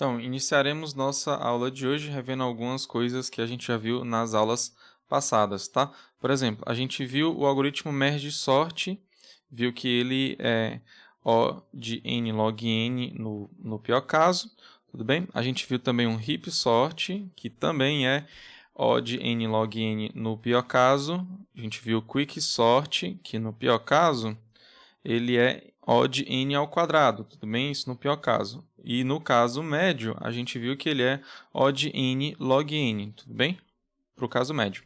Então, iniciaremos nossa aula de hoje revendo algumas coisas que a gente já viu nas aulas passadas, tá? Por exemplo, a gente viu o algoritmo merge sort, viu que ele é O de n log n no pior caso, tudo bem? A gente viu também um heap sort, que também é O de n log n no pior caso. A gente viu o quick sort, que no pior caso ele é O de n ao quadrado, tudo bem? Isso no pior caso. E no caso médio, a gente viu que ele é O de n log n, tudo bem? Para o caso médio.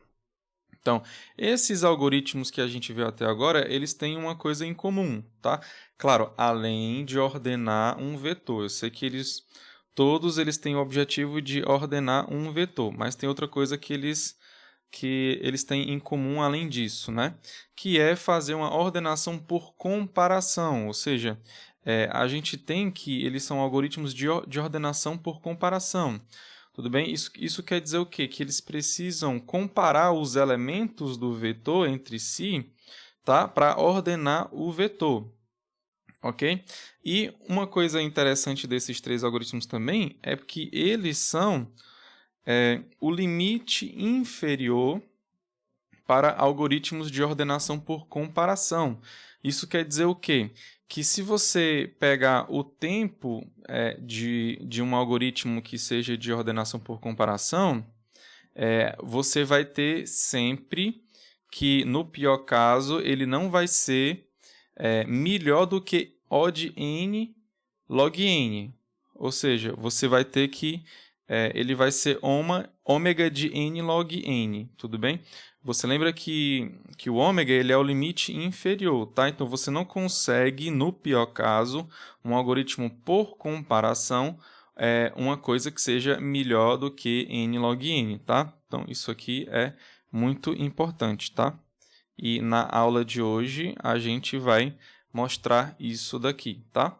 Então, esses algoritmos que a gente viu até agora, eles têm uma coisa em comum, tá? Claro, além de ordenar um vetor. Eu sei que todos eles têm o objetivo de ordenar um vetor, mas tem outra coisa que eles têm em comum além disso, né? Que é fazer uma ordenação por comparação, ou seja, a gente tem que eles são algoritmos de ordenação por comparação. Tudo bem? Isso quer dizer o quê? Que eles precisam comparar os elementos do vetor entre si, tá? Para ordenar o vetor. Ok? E uma coisa interessante desses três algoritmos também é que eles são o limite inferior para algoritmos de ordenação por comparação. Isso quer dizer o quê? Que se você pegar o tempo de um algoritmo que seja de ordenação por comparação, você vai ter sempre que, no pior caso, ele não vai ser melhor do que O de n log n. Ou seja, você vai ter que ele vai ser ômega de n log n, tudo bem? Você lembra que o ômega ele é o limite inferior, tá? Então, você não consegue, no pior caso, um algoritmo por comparação, uma coisa que seja melhor do que n log n, tá? Então, isso aqui é muito importante, tá? E na aula de hoje, a gente vai mostrar isso daqui, tá?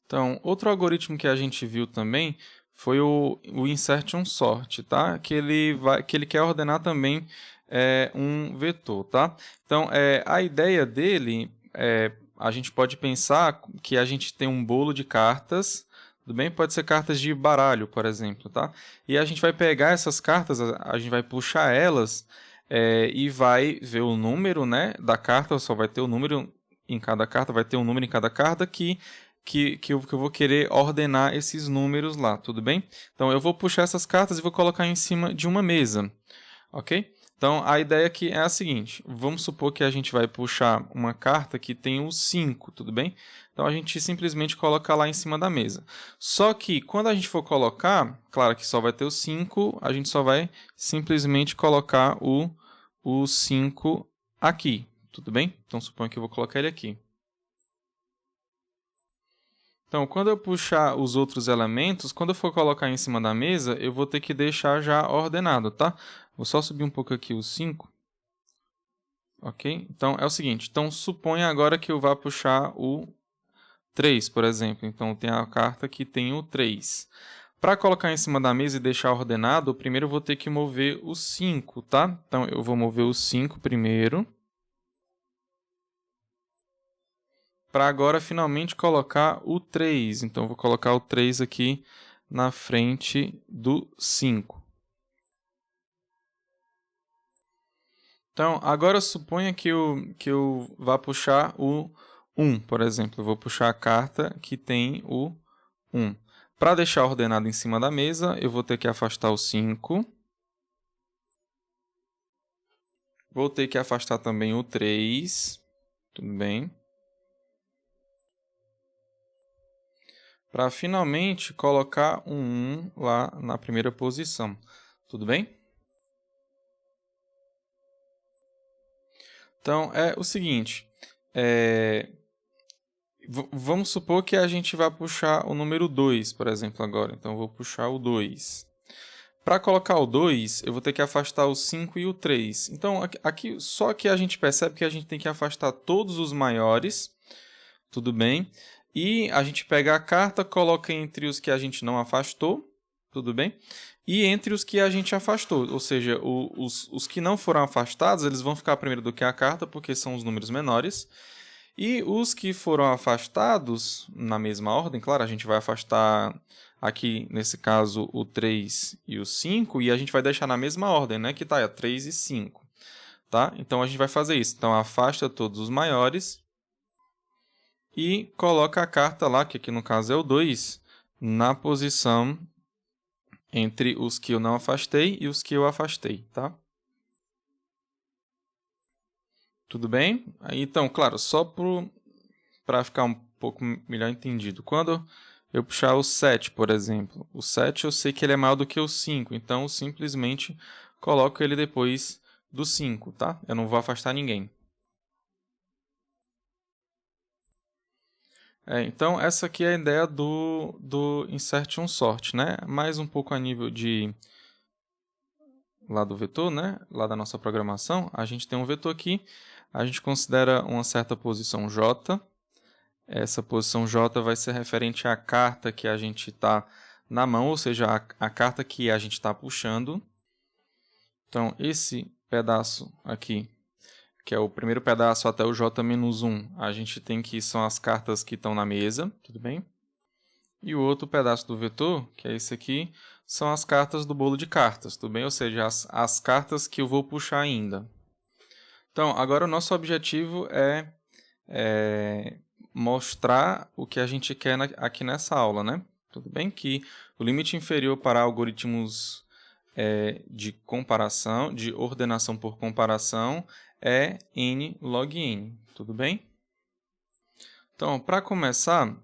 Então, outro algoritmo que a gente viu também foi o insertion sort, tá? Que ele quer ordenar também um vetor, tá? Então, a ideia dele a gente pode pensar que a gente tem um bolo de cartas, tudo bem? Pode ser cartas de baralho, por exemplo, tá? E a gente vai pegar essas cartas, a gente vai puxar elas e vai ver o número, né, da carta, só vai ter o número em cada carta, vai ter um número em cada carta que eu vou querer ordenar esses números lá, tudo bem? Então, eu vou puxar essas cartas e vou colocar em cima de uma mesa, ok? Então, a ideia aqui é a seguinte, vamos supor que a gente vai puxar uma carta que tem o 5, tudo bem? Então, a gente simplesmente coloca lá em cima da mesa. Só que, quando a gente for colocar, claro que só vai ter o 5, a gente só vai simplesmente colocar o 5 aqui, tudo bem? Então, suponho que eu vou colocar ele aqui. Então, quando eu puxar os outros elementos, quando eu for colocar em cima da mesa, eu vou ter que deixar já ordenado, tá? Vou só subir um pouco aqui o 5. Ok? Então, é o seguinte. Então, suponha agora que eu vá puxar o 3, por exemplo. Então, tem a carta que tem o 3. Para colocar em cima da mesa e deixar ordenado, primeiro eu vou ter que mover o 5, tá? Então, eu vou mover o 5 primeiro. Para agora finalmente colocar o 3. Então, eu vou colocar o 3 aqui na frente do 5. Então, agora suponha que eu vá puxar o 1, por exemplo. Eu vou puxar a carta que tem o 1. Para deixar ordenado em cima da mesa, eu vou ter que afastar o 5. Vou ter que afastar também o 3. Tudo bem. Para finalmente colocar o 1 lá na primeira posição. Tudo bem? Então, é o seguinte. Vamos supor que a gente vai puxar o número 2, por exemplo, agora. Então, eu vou puxar o 2. Para colocar o 2, eu vou ter que afastar o 5 e o 3. Então, aqui só que a gente percebe que a gente tem que afastar todos os maiores. Tudo bem? E a gente pega a carta, coloca entre os que a gente não afastou. Tudo bem? E entre os que a gente afastou. Ou seja, os que não foram afastados, eles vão ficar primeiro do que a carta, porque são os números menores. E os que foram afastados na mesma ordem, claro, a gente vai afastar aqui, nesse caso, o 3 e o 5, e a gente vai deixar na mesma ordem, né? Que tá, 3 e 5, tá? Então, a gente vai fazer isso. Então, afasta todos os maiores e coloca a carta lá, que aqui no caso é o 2, na posição entre os que eu não afastei e os que eu afastei, tá? Tudo bem? Aí, então, claro, só para ficar um pouco melhor entendido. Quando eu puxar o 7, por exemplo, o 7 eu sei que ele é maior do que o 5, então eu simplesmente coloco ele depois do 5, tá? Eu não vou afastar ninguém. Então, essa aqui é a ideia do Insertion Sort, né? Mais um pouco a nível de lá do vetor, né? Lá da nossa programação, a gente tem um vetor aqui, a gente considera uma certa posição J. Essa posição J vai ser referente à carta que a gente está na mão, ou seja, a carta que a gente está puxando. Então, esse pedaço aqui, que é o primeiro pedaço até o J-1, a gente tem que são as cartas que estão na mesa, tudo bem? E o outro pedaço do vetor, que é esse aqui, são as cartas do bolo de cartas, tudo bem? Ou seja, as cartas que eu vou puxar ainda. Então, agora o nosso objetivo é mostrar o que a gente quer aqui nessa aula, né? Tudo bem que o limite inferior para algoritmos de comparação, de ordenação por comparação, é n log n, tudo bem? Então, para começar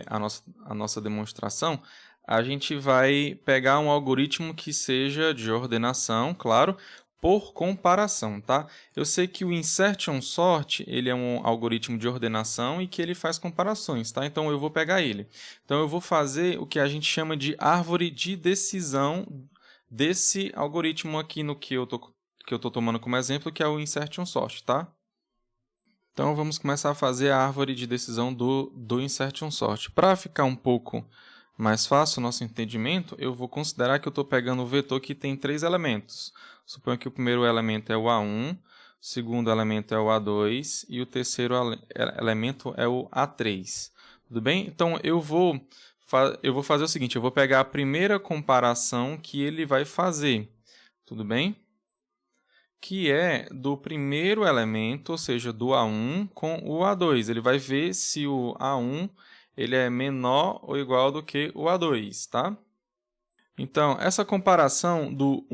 a nossa demonstração, a gente vai pegar um algoritmo que seja de ordenação, claro, por comparação, tá? Eu sei que o Insertion Sort, ele é um algoritmo de ordenação e que ele faz comparações, tá? Então, eu vou pegar ele. Então, eu vou fazer o que a gente chama de árvore de decisão desse algoritmo aqui no que eu tô tomando como exemplo, que é o Insertion Sort, tá? Então, vamos começar a fazer a árvore de decisão do Insertion Sort. Para ficar um pouco mais fácil o nosso entendimento, eu vou considerar que eu estou pegando o vetor que tem 3 elementos. Suponho que o primeiro elemento é o A1, o segundo elemento é o A2 e o terceiro elemento é o A3. Tudo bem? Então, eu vou fazer o seguinte, eu vou pegar a primeira comparação que ele vai fazer. Tudo bem? Que é do primeiro elemento, ou seja, do A1 com o A2. Ele vai ver se o A1 ele é menor ou igual do que o A2, tá? Então, essa comparação do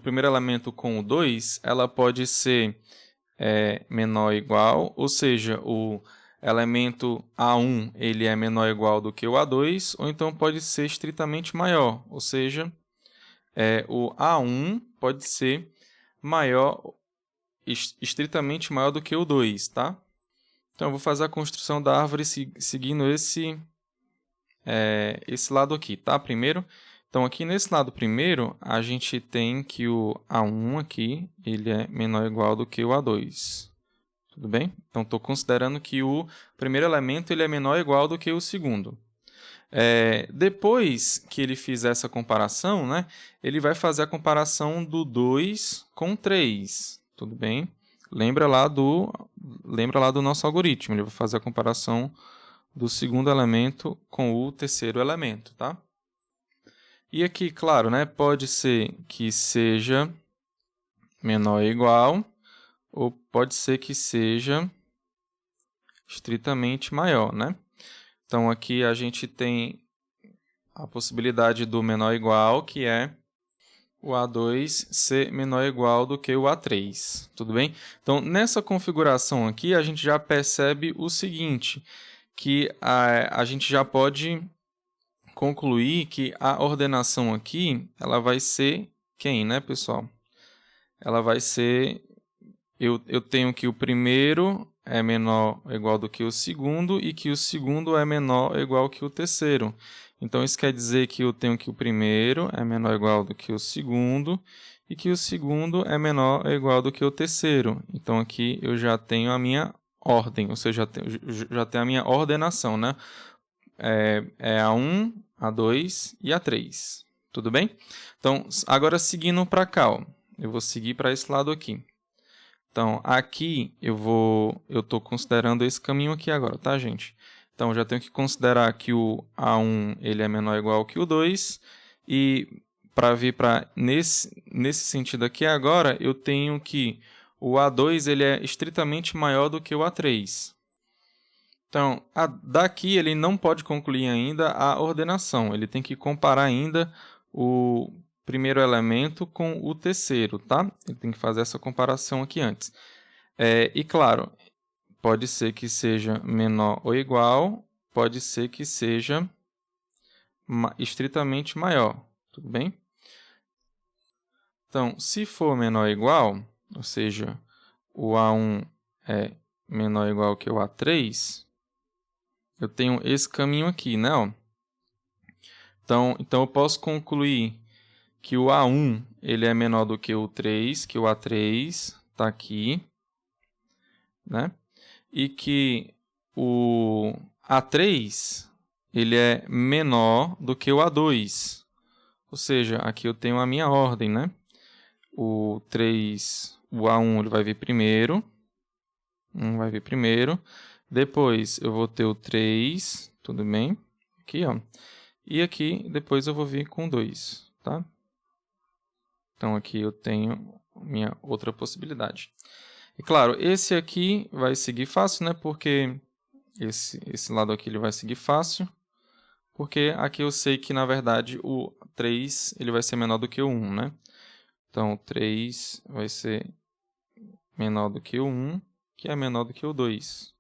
primeiro elemento com o 2, ela pode ser menor ou igual, ou seja, o elemento A1 ele é menor ou igual do que o A2, ou então pode ser estritamente maior, ou seja, o A1 pode ser maior, estritamente maior do que o 2, tá? Então, eu vou fazer a construção da árvore seguindo esse lado aqui, tá? Primeiro, então aqui nesse lado primeiro, a gente tem que o A1 aqui, ele é menor ou igual do que o A2. Tudo bem? Então, estou considerando que o primeiro elemento ele é menor ou igual do que o segundo. Depois que ele fizer essa comparação, né, ele vai fazer a comparação do 2 com 3. Tudo bem? Lembra lá do nosso algoritmo. Ele vai fazer a comparação do segundo elemento com o terceiro elemento, tá? E aqui, claro, né, pode ser que seja menor ou igual, ou pode ser que seja estritamente maior, né? Então, aqui a gente tem a possibilidade do menor ou igual, que é o A2 ser menor ou igual do que o A3, tudo bem? Então, nessa configuração aqui, a gente já percebe o seguinte, que a gente já pode concluir que a ordenação aqui, ela vai ser quem, né, pessoal? Ela vai ser, eu tenho que o primeiro é menor ou igual do que o segundo e que o segundo é menor ou igual que o terceiro. Então, isso quer dizer que eu tenho que o primeiro é menor ou igual do que o segundo e que o segundo é menor ou igual do que o terceiro. Então, aqui eu já tenho a minha ordem, ou seja, já tenho a minha ordenação, né? A1, A2 e A3. Tudo bem? Então, agora seguindo para cá, ó, eu vou seguir para esse lado aqui. Então, aqui eu estou considerando esse caminho aqui agora, tá, gente? Então, eu já tenho que considerar que o A1 ele é menor ou igual que o 2. E para vir nesse sentido aqui agora, eu tenho que o A2 ele é estritamente maior do que o A3. Então, daqui ele não pode concluir ainda a ordenação. Ele tem que comparar ainda o primeiro elemento com o terceiro, tá? Ele tem que fazer essa comparação aqui antes. E claro, pode ser que seja menor ou igual, pode ser que seja estritamente maior, tudo bem? Então, se for menor ou igual, ou seja, o A1 é menor ou igual que o A3, eu tenho esse caminho aqui, né? Ó. Então eu posso concluir que o A1 ele é menor do que o 3, que o A3 está aqui, né? E que o A3 ele é menor do que o A2. Ou seja, aqui eu tenho a minha ordem, né? O A1 ele vai vir primeiro. Vai vir primeiro. Depois eu vou ter o 3, tudo bem? Aqui, ó. E aqui depois eu vou vir com 2, tá? Então aqui eu tenho minha outra possibilidade. E claro, esse aqui vai seguir fácil, né? Porque esse lado aqui ele vai seguir fácil. Porque aqui eu sei que, na verdade, o 3 ele vai ser menor do que o 1, né? Então, o 3 vai ser menor do que o 1, que é menor do que o 2.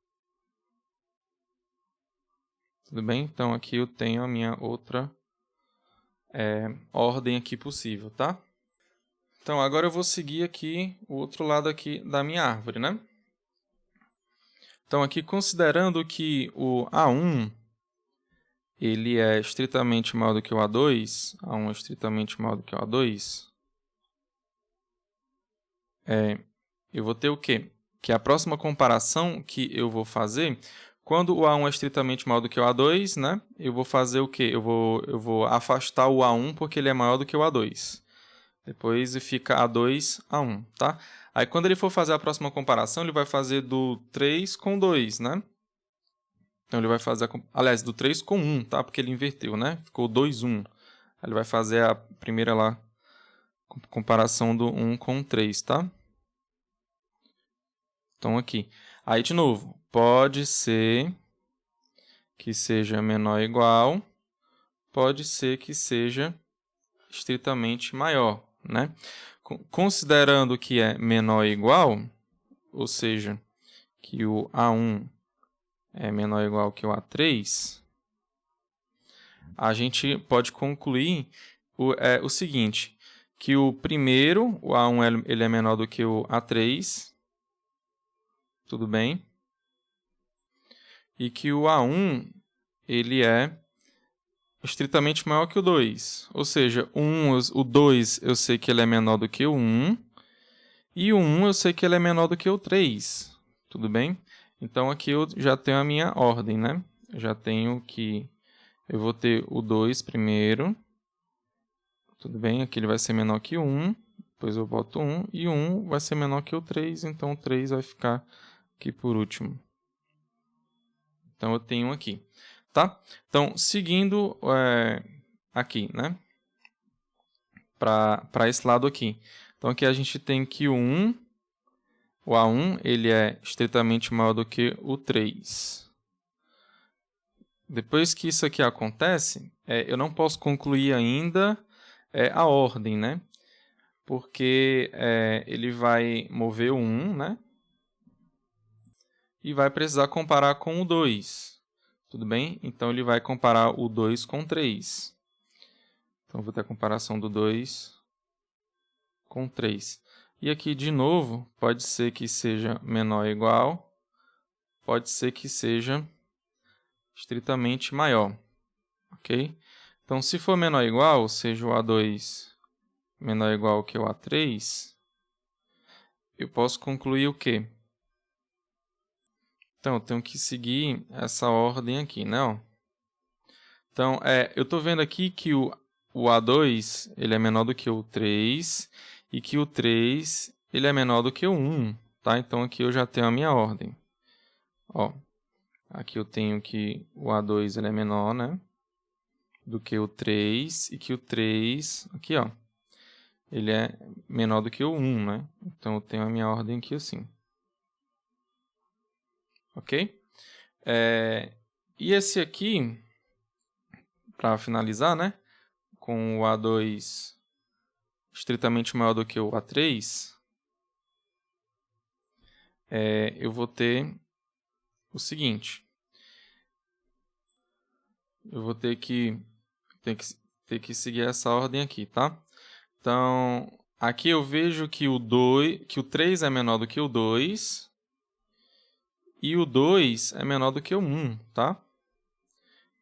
Tudo bem? Então, aqui eu tenho a minha outra ordem aqui possível, tá? Então, agora eu vou seguir aqui o outro lado aqui da minha árvore, né? Então, aqui considerando que o A1 ele é estritamente maior do que o A2, A1 é estritamente maior do que o A2, eu vou ter o quê? Que a próxima comparação que eu vou fazer, quando o A1 é estritamente maior do que o A2, né? Eu vou fazer o quê? Eu vou afastar o A1 porque ele é maior do que o A2. Depois fica A2, A1, tá? Aí quando ele for fazer a próxima comparação, ele vai fazer do 3 com 2, né? Então ele vai fazer, aliás, do 3 com 1, tá? Porque ele inverteu, né? Ficou 2, 1. Aí ele vai fazer a primeira lá, comparação do 1 com o 3, tá? Então aqui. Aí de novo, pode ser que seja menor ou igual, pode ser que seja estritamente maior, né? Considerando que é menor ou igual, ou seja, que o A1 é menor ou igual que o A3, a gente pode concluir o seguinte, que o primeiro, o A1 ele é menor do que o A3, tudo bem? E que o A1 ele é estritamente maior que o 2. Ou seja, o 2 eu sei que ele é menor do que o 1. E o 1 eu sei que ele é menor do que o 3. Tudo bem? Então aqui eu já tenho a minha ordem, né? Eu já tenho que eu vou ter o 2 primeiro. Tudo bem? Aqui ele vai ser menor que o 1. Depois eu boto 1. E o 1 vai ser menor que o 3. Então o 3 vai ficar aqui por último. Então eu tenho aqui. Tá? Então, seguindo aqui, né? Para esse lado aqui. Então, aqui a gente tem que o A1, ele é estritamente maior do que o 3. Depois que isso aqui acontece, eu não posso concluir ainda a ordem, né? Porque ele vai mover o 1, né? E vai precisar comparar com o 2. Tudo bem? Então, ele vai comparar o 2 com o 3. Então, vou ter a comparação do 2 com 3. E aqui, de novo, pode ser que seja menor ou igual, pode ser que seja estritamente maior. Ok? Então, se for menor ou igual, seja o A2 menor ou igual que o A3, eu posso concluir o quê? Então, eu tenho que seguir essa ordem aqui, né? Ó. Então, eu estou vendo aqui que o A2 ele é menor do que o 3 e que o 3 ele é menor do que o 1. tá? Então, aqui eu já tenho a minha ordem. Ó, aqui eu tenho que o A2 ele é menor, né, do que o 3, e que o 3, aqui, ó, ele é menor do que o 1, né? Então, eu tenho a minha ordem aqui assim. Ok? E esse aqui, para finalizar, né, com o A2 estritamente maior do que o A3, eu vou ter o seguinte. Eu vou ter que seguir essa ordem aqui, tá? Então, aqui eu vejo que o 3 é menor do que o 2 e o 2 é menor do que o 1, tá?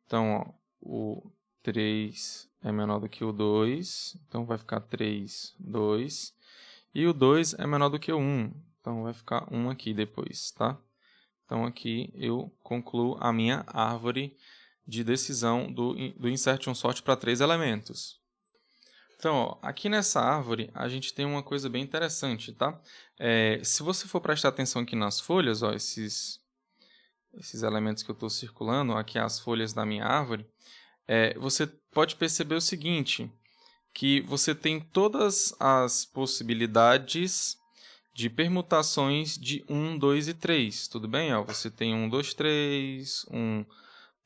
Então, ó, o 3 é menor do que o 2, então vai ficar 3, 2. E o 2 é menor do que o 1, então vai ficar 1 aqui depois, tá? Então, aqui eu concluo a minha árvore de decisão do Insertion Sort para 3 elementos. Então, ó, aqui nessa árvore, a gente tem uma coisa bem interessante, tá? Se você for prestar atenção aqui nas folhas, ó, esses elementos que eu estou circulando, aqui as folhas da minha árvore, você pode perceber o seguinte, que você tem todas as possibilidades de permutações de 1, 2 e 3, tudo bem? Ó, você tem 1, 2, 3, 1,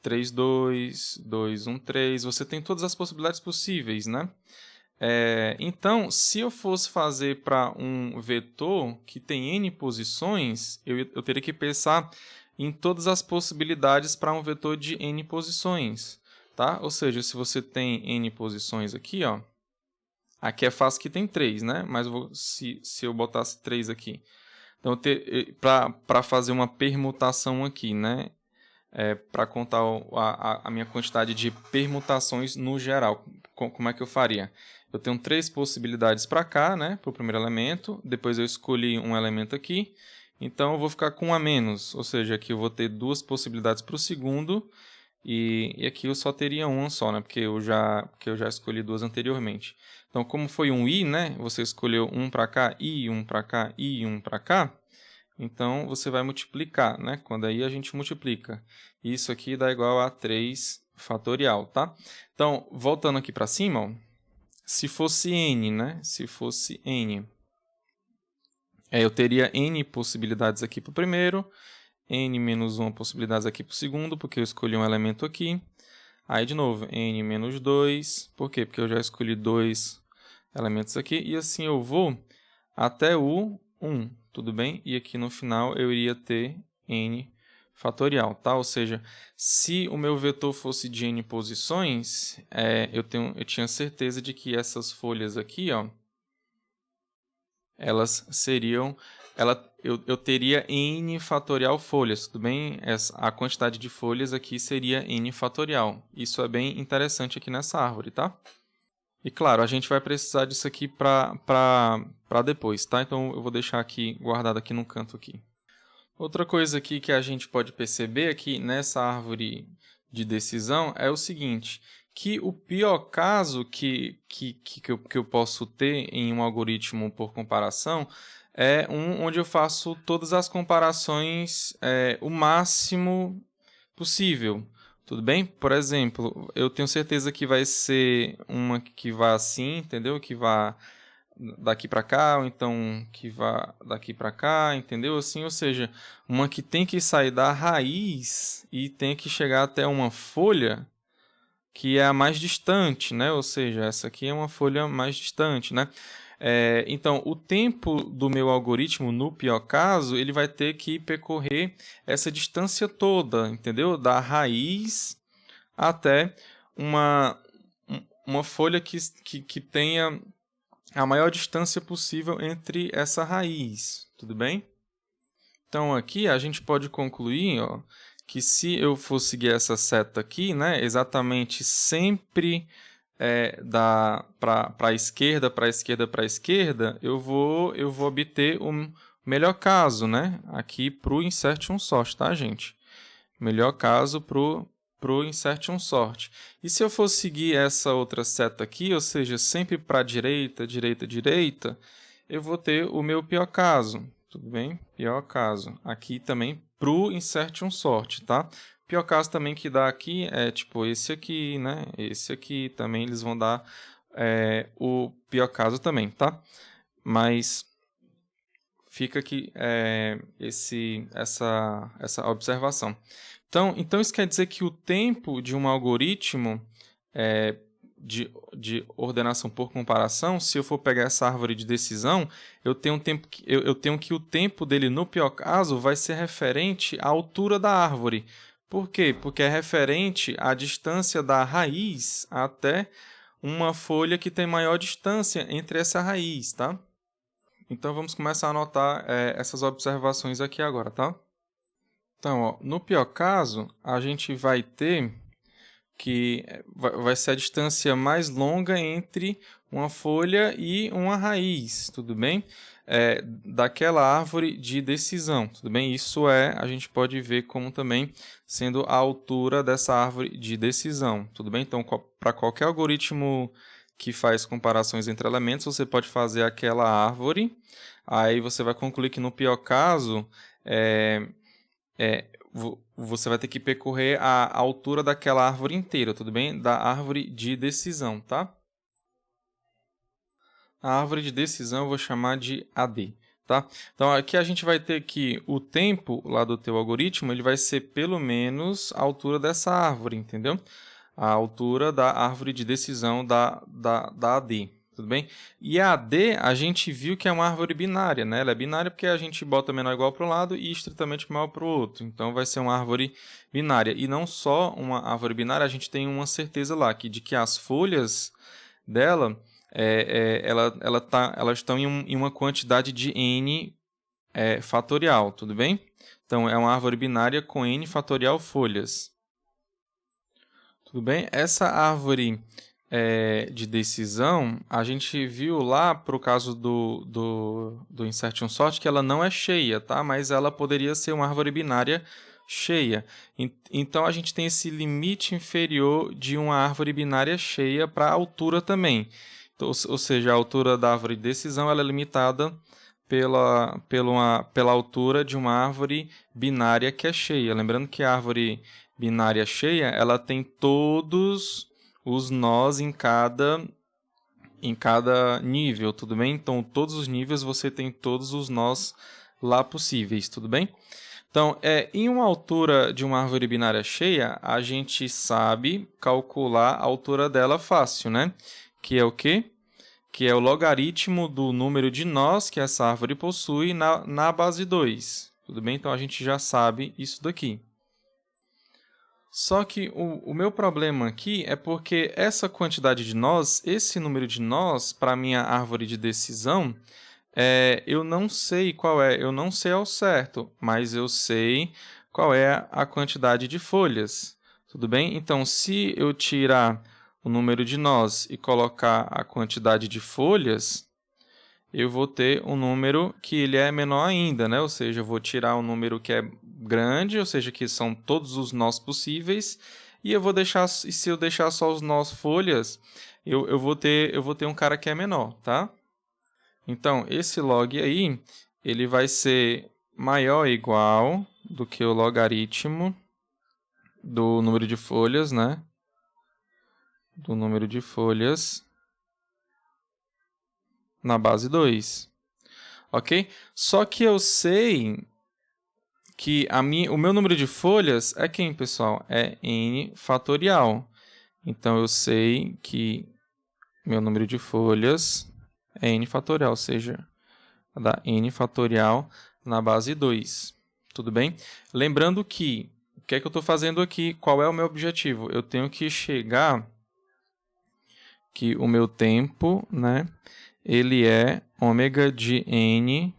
3, 2, 2, 1, 3, você tem todas as possibilidades possíveis, né? Então, se eu fosse fazer para um vetor que tem n posições, eu teria que pensar em todas as possibilidades para um vetor de n posições, tá? Ou seja, se você tem n posições aqui, ó, aqui é fácil que tem 3, né? Mas se eu botasse 3 aqui, então para fazer uma permutação aqui, né? Para contar a minha quantidade de permutações no geral, como é que eu faria? Eu tenho 3 possibilidades para cá, né, para o primeiro elemento, depois eu escolhi um elemento aqui, então eu vou ficar com um a menos, ou seja, aqui eu vou ter 2 possibilidades para o segundo, e aqui eu só teria uma só, né, porque eu já escolhi 2 anteriormente. Então, como foi um i, né, você escolheu um para cá, e um para cá, e um para cá, então, você vai multiplicar, né? Quando aí a gente multiplica. Isso aqui dá igual a 3 fatorial, tá? Então, voltando aqui para cima, ó, se fosse n, né? Se fosse n, eu teria n possibilidades aqui para o primeiro, n menos 1 possibilidades aqui para o segundo, porque eu escolhi um elemento aqui. Aí, de novo, n menos 2, por quê? Porque eu já escolhi 2 elementos aqui, e assim eu vou até o 1, tudo bem? E aqui no final eu iria ter n fatorial, tá? Ou seja, se o meu vetor fosse de n posições, eu tinha certeza de que essas folhas aqui, ó, elas seriam... eu teria n fatorial folhas, tudo bem? A quantidade de folhas aqui seria n fatorial. Isso é bem interessante aqui nessa árvore, tá? E claro, a gente vai precisar disso aqui para depois, tá? Então eu vou deixar aqui guardado aqui no canto aqui. Outra coisa aqui que a gente pode perceber aqui nessa árvore de decisão é o seguinte, que o pior caso que eu posso ter em um algoritmo por comparação é onde eu faço todas as comparações o máximo possível. Tudo bem? Por exemplo, eu tenho certeza que vai ser uma que vai assim, entendeu? Que vai daqui para cá, ou então que vai daqui para cá, entendeu? Assim, ou seja, uma que tem que sair da raiz e tem que chegar até uma folha que é a mais distante, né? Ou seja, essa aqui é uma folha mais distante, né? Então, o tempo do meu algoritmo, no pior caso, ele vai ter que percorrer essa distância toda, entendeu? Da raiz até uma folha que tenha a maior distância possível entre essa raiz, tudo bem? Então, aqui a gente pode concluir, ó, que se eu for seguir essa seta aqui, né, exatamente sempre para a esquerda, para a esquerda, para a esquerda, eu vou obter o melhor caso, né, aqui para o Insertion Sort, tá, gente? Melhor caso para o Insertion Sort. E se eu for seguir essa outra seta aqui, ou seja, sempre para a direita, direita, direita, eu vou ter o meu pior caso, Tudo bem? Pior caso. Aqui também pro Insertion Sort, tá? Pior caso também que dá aqui é tipo esse aqui, né? Esse aqui também eles vão dar o pior caso também, tá? Mas fica aqui essa observação. Então isso quer dizer que o tempo de um algoritmo de ordenação por comparação, se eu for pegar essa árvore de decisão, eu tenho que o tempo dele, no pior caso, vai ser referente à altura da árvore. Por quê? Porque é referente à distância da raiz até uma folha que tem maior distância entre essa raiz, tá? Então vamos começar a anotar essas observações aqui agora, tá? Então, ó, no pior caso, a gente vai ter que vai ser a distância mais longa entre uma folha e uma raiz, tudo bem? Daquela árvore de decisão, tudo bem? Isso a gente pode ver como também sendo a altura dessa árvore de decisão, tudo bem? Então, para qualquer algoritmo que faz comparações entre elementos, você pode fazer aquela árvore, aí você vai concluir que no pior caso, você vai ter que percorrer a altura daquela árvore inteira, tudo bem? Da árvore de decisão, tá? A árvore de decisão eu vou chamar de AD, tá? Então aqui a gente vai ter que o tempo lá do teu algoritmo, ele vai ser pelo menos a altura dessa árvore, entendeu? A altura da árvore de decisão da AD. Tudo bem? E a AD, a gente viu que é uma árvore binária, né? Ela é binária porque a gente bota menor ou igual para um lado e estritamente maior para o outro. Então, vai ser uma árvore binária. E não só uma árvore binária, a gente tem uma certeza lá de que as folhas dela, elas estão em uma quantidade de n fatorial, tudo bem? Então, é uma árvore binária com n fatorial folhas. Tudo bem? Essa árvore de decisão, a gente viu lá para o caso do Insertion Sort que ela não é cheia, tá? Mas ela poderia ser uma árvore binária cheia. Então, a gente tem esse limite inferior de uma árvore binária cheia para a altura também. Então, ou seja, a altura da árvore de decisão ela é limitada pela altura de uma árvore binária que é cheia. Lembrando que a árvore binária cheia ela tem todos os nós em cada nível, tudo bem? Então, todos os níveis você tem todos os nós lá possíveis, tudo bem? Então, em uma altura de uma árvore binária cheia, a gente sabe calcular a altura dela fácil, né? Que é o quê? Que é o logaritmo do número de nós que essa árvore possui na base 2. Tudo bem? Então, a gente já sabe isso daqui. Só que o meu problema aqui é porque essa quantidade de nós, esse número de nós, para a minha árvore de decisão, eu não sei qual é, eu não sei ao certo, mas eu sei qual é a quantidade de folhas. Tudo bem? Então, se eu tirar o número de nós e colocar a quantidade de folhas, eu vou ter um número que ele é menor ainda, né? Ou seja, eu vou tirar um número que é grande, ou seja, que são todos os nós possíveis, e se eu deixar só os nós folhas, eu vou ter um cara que é menor, tá? Então, esse log aí, ele vai ser maior ou igual do que o logaritmo do número de folhas, né? Do número de folhas na base 2. Ok? Só que eu sei que o meu número de folhas é quem, pessoal? É n fatorial. Então, eu sei que meu número de folhas é n fatorial, ou seja, dá n fatorial na base 2. Tudo bem? Lembrando que, o que é que eu estou fazendo aqui? Qual é o meu objetivo? Eu tenho que chegar que o meu tempo, né, ele é ômega de n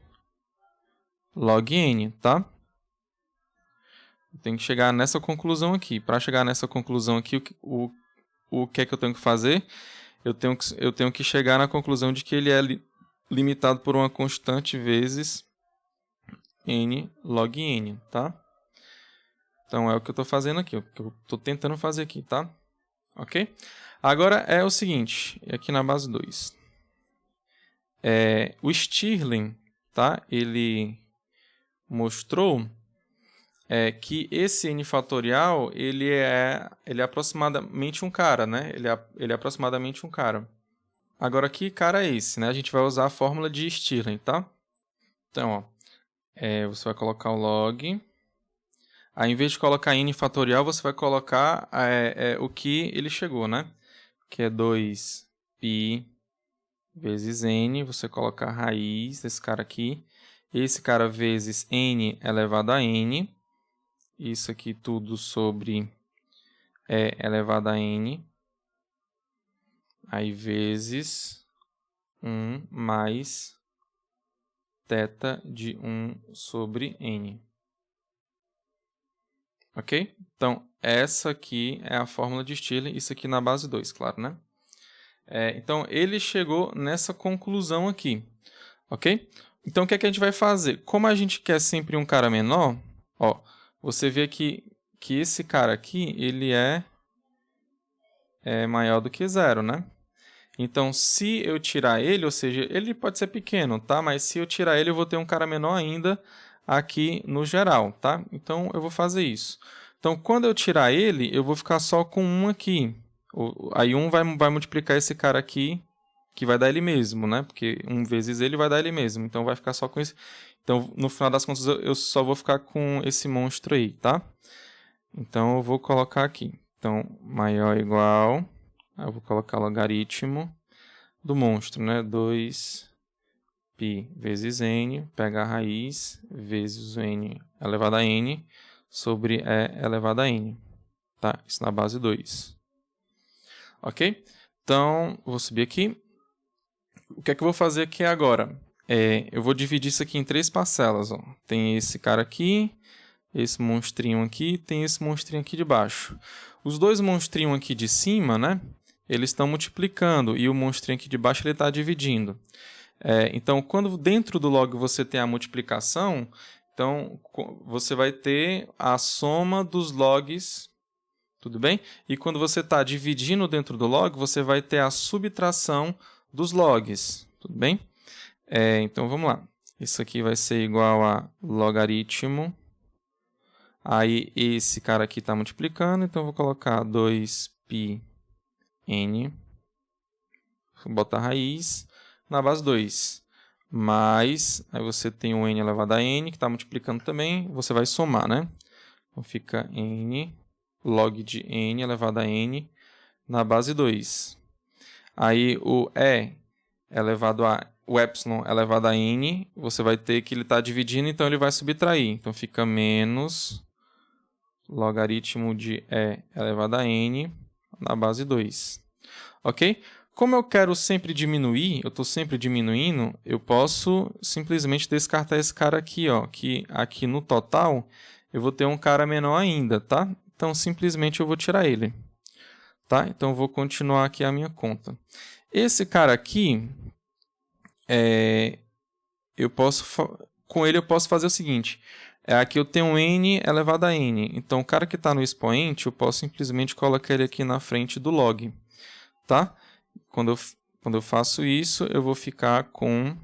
log n, tá? Eu tenho que chegar nessa conclusão aqui. Para chegar nessa conclusão aqui, o que é que eu tenho que fazer? Eu tenho que chegar na conclusão de que ele é limitado por uma constante vezes n log n, tá? Então, é o que eu estou fazendo aqui, o que eu estou tentando fazer aqui, tá? Ok? Agora é o seguinte, aqui na base 2. O Stirling, tá? Ele mostrou é que esse n fatorial ele é aproximadamente um cara, né? Ele é aproximadamente um cara. Agora, que cara é esse, né? A gente vai usar a fórmula de Stirling, tá? Então, ó, você vai colocar o log. Aí, em vez de colocar n fatorial, você vai colocar o que ele chegou, né? Que é 2π vezes n. Você coloca a raiz desse cara aqui. Esse cara vezes n elevado a n. Isso aqui tudo sobre e elevado a n. Aí, vezes 1 mais θ de 1 sobre n. Ok? Então, essa aqui é a fórmula de Stirling, isso aqui na base 2, claro, né? Então, ele chegou nessa conclusão aqui, ok? Então, o que é que a gente vai fazer? Como a gente quer sempre um cara menor, ó, você vê que esse cara aqui, ele é maior do que 0, né? Então, se eu tirar ele, ou seja, ele pode ser pequeno, tá? Mas se eu tirar ele, eu vou ter um cara menor ainda aqui no geral, tá? Então, eu vou fazer isso. Então, quando eu tirar ele, eu vou ficar só com 1 aqui. Aí 1 vai multiplicar esse cara aqui, que vai dar ele mesmo, né? Porque 1 vezes ele vai dar ele mesmo. Então, vai ficar só com esse. Então, no final das contas, eu só vou ficar com esse monstro aí, tá? Então, eu vou colocar aqui. Então, maior ou igual... Eu vou colocar logaritmo do monstro, né? 2π vezes n, pega a raiz, vezes o n elevado a n, sobre e elevado a n. Tá? Isso na base 2. Ok? Então, vou subir aqui. O que é que eu vou fazer aqui agora? Eu vou dividir isso aqui em 3 parcelas. Ó. Tem esse cara aqui, esse monstrinho aqui, tem esse monstrinho aqui de baixo. Os dois monstrinhos aqui de cima, né? Eles estão multiplicando e o monstrinho aqui de baixo ele está dividindo. Então, quando dentro do log você tem a multiplicação, então você vai ter a soma dos logs, tudo bem? E quando você está dividindo dentro do log, você vai ter a subtração dos logs, tudo bem? Então, vamos lá. Isso aqui vai ser igual a logaritmo. Aí, esse cara aqui está multiplicando, então eu vou colocar 2π n, vou botar a raiz na base 2, mais, aí você tem o n elevado a n, que está multiplicando também, você vai somar, né? Então, fica n, log de n elevado a n, na base 2. Aí, o epsilon elevado a n, você vai ter que ele está dividindo, então ele vai subtrair. Então, fica menos logaritmo de e elevado a n, na base 2. Ok? Como eu quero sempre diminuir, eu estou sempre diminuindo, eu posso simplesmente descartar esse cara aqui, ó, que aqui no total eu vou ter um cara menor ainda, tá? Então, simplesmente eu vou tirar ele. Tá? Então, eu vou continuar aqui a minha conta. Esse cara aqui, com ele eu posso fazer o seguinte. Aqui eu tenho n elevado a n. Então, o cara que está no expoente, eu posso simplesmente colocar ele aqui na frente do log. Tá? Quando eu faço isso, eu vou ficar com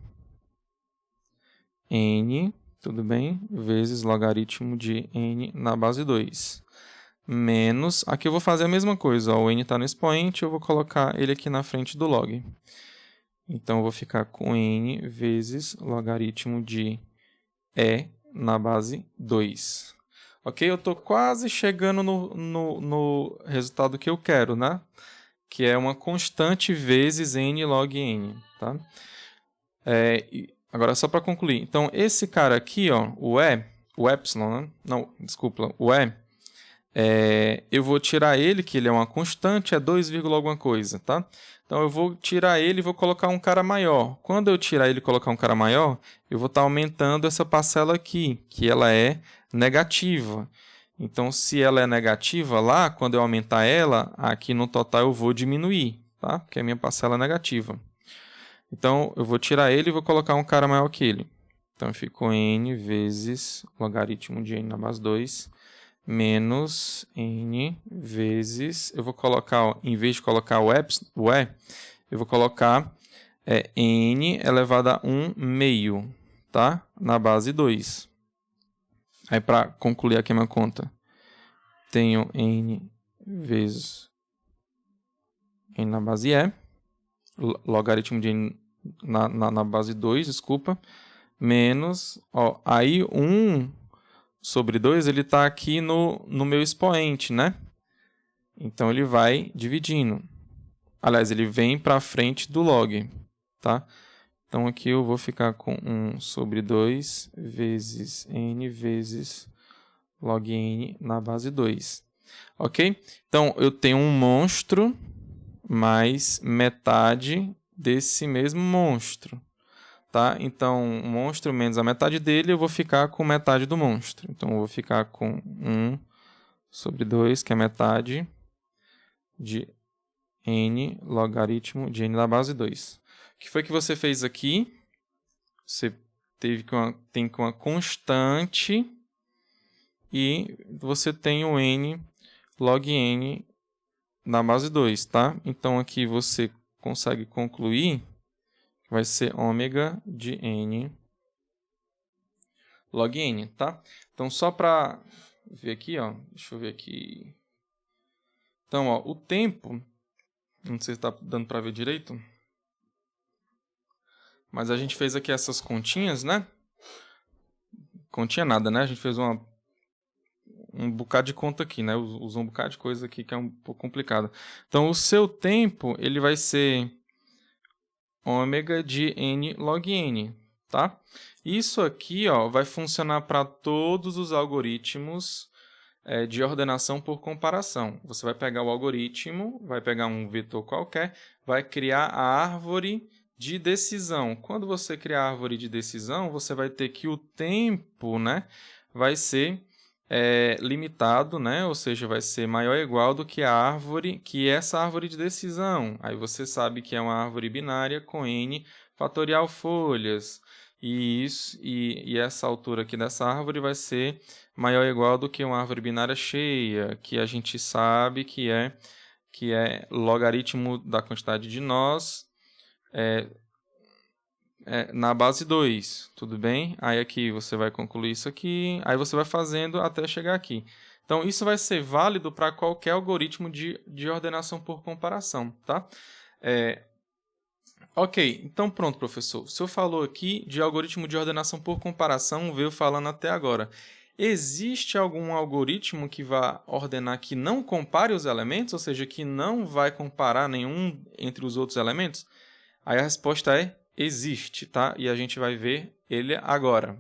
n, tudo bem? Vezes logaritmo de n na base 2. Menos, aqui eu vou fazer a mesma coisa. Ó, o n está no expoente, eu vou colocar ele aqui na frente do log. Então, eu vou ficar com n vezes logaritmo de e na base 2. Ok? Eu estou quase chegando no resultado que eu quero, né? Que é uma constante vezes n log n. Tá? Agora, só para concluir. Então, esse cara aqui, ó, o epsilon, né? Não, desculpa, o eu vou tirar ele, que ele é uma constante, é 2, alguma coisa, tá? Então, eu vou tirar ele e vou colocar um cara maior. Quando eu tirar ele e colocar um cara maior, eu vou estar aumentando essa parcela aqui, que ela é negativa. Então, se ela é negativa lá, quando eu aumentar ela, aqui no total eu vou diminuir, tá? Porque a minha parcela é negativa. Então, eu vou tirar ele e vou colocar um cara maior que ele. Então, ficou n vezes logaritmo de n na base 2, menos n vezes... Eu vou colocar, ó, em vez de colocar o e, eu vou colocar n elevado a 1 meio, tá? Na base 2. Aí, para concluir aqui a minha conta, tenho n vezes n na base e, logaritmo de n na base 2, desculpa, menos, aí 1 sobre 2, ele está aqui no meu expoente, né? Então, ele vai dividindo. Aliás, ele vem para frente do log, tá? Então, aqui eu vou ficar com 1 sobre 2 vezes n vezes log n na base 2. Ok? Então, eu tenho um monstro mais metade desse mesmo monstro. Tá? Então, um monstro menos a metade dele, eu vou ficar com metade do monstro. Então, eu vou ficar com 1 sobre 2, que é metade de n logaritmo de n na base 2. O que foi que você fez aqui? Você tem com uma constante e você tem o n log n na base 2, tá? Então, aqui você consegue concluir que vai ser ômega de n log n, tá? Então, só para ver aqui, ó, deixa eu ver aqui. Então, ó, o tempo, não sei se está dando para ver direito, mas a gente fez aqui essas continhas, né? Continha nada, né? A gente fez um bocado de conta aqui, né? Usou um bocado de coisa aqui que é um pouco complicado. Então, o seu tempo, ele vai ser ômega de n log n, tá? Isso aqui, ó, vai funcionar para todos os algoritmos de ordenação por comparação. Você vai pegar o algoritmo, vai pegar um vetor qualquer, vai criar a árvore de decisão. Quando você criar a árvore de decisão, você vai ter que o tempo, né, vai ser limitado, né, ou seja, vai ser maior ou igual do que a árvore, que é essa árvore de decisão. Aí você sabe que é uma árvore binária com n fatorial folhas. E essa altura aqui dessa árvore vai ser maior ou igual do que uma árvore binária cheia, que a gente sabe que é logaritmo da quantidade de nós na base 2, tudo bem? Aí aqui você vai concluir isso aqui, aí você vai fazendo até chegar aqui. Então, isso vai ser válido para qualquer algoritmo de ordenação por comparação, tá? Ok, então pronto, professor. O senhor falou aqui de algoritmo de ordenação por comparação, veio falando até agora. Existe algum algoritmo que vá ordenar que não compare os elementos, ou seja, que não vai comparar nenhum entre os outros elementos? Aí a resposta é existe, tá? E a gente vai ver ele agora.